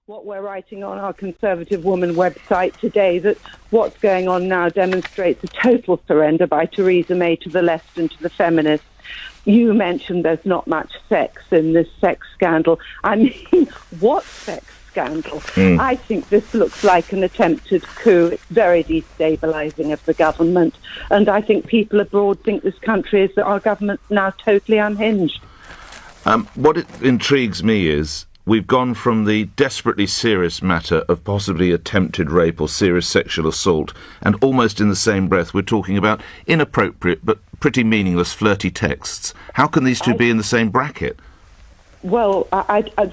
what we're writing on our Conservative Woman website today, that what's going on now demonstrates a total surrender by Theresa May to the left and to the feminists. You mentioned there's not much sex in this sex scandal. I mean, what sex scandal? I think this looks like an attempted coup. It's very destabilising of the government. And I think people abroad think this country is that our government's now totally unhinged. What it intrigues me is we've gone from the desperately serious matter of possibly attempted rape or serious sexual assault, and almost in the same breath we're talking about inappropriate but pretty meaningless flirty texts. How can these two be in the same bracket? Well,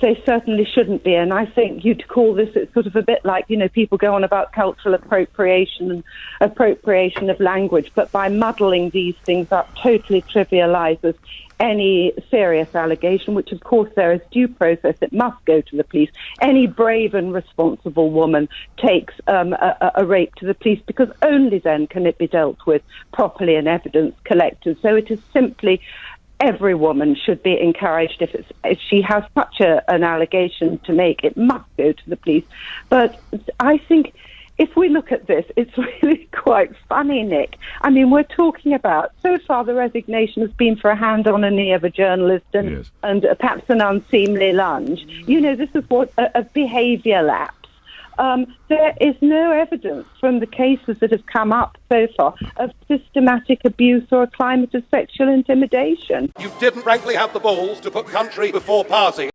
they certainly shouldn't be, and I think you'd call this, it's sort of a bit like, people go on about cultural appropriation and appropriation of language, but by muddling these things up totally trivialises any serious allegation, which of course there is due process. It must go to the police. Any brave and responsible woman takes a rape to the police, because only then can it be dealt with properly and evidence collected. So it is simply, every woman should be encouraged, if she has such an allegation to make, it must go to the police. But I think if we look at this, it's really quite funny, Nick. I mean, we're talking about, so far the resignation has been for a hand on a knee of a journalist and perhaps an unseemly lunge. This is what a behaviour lapse. There is no evidence from the cases that have come up so far of systematic abuse or a climate of sexual intimidation. You didn't frankly have the balls to put country before party.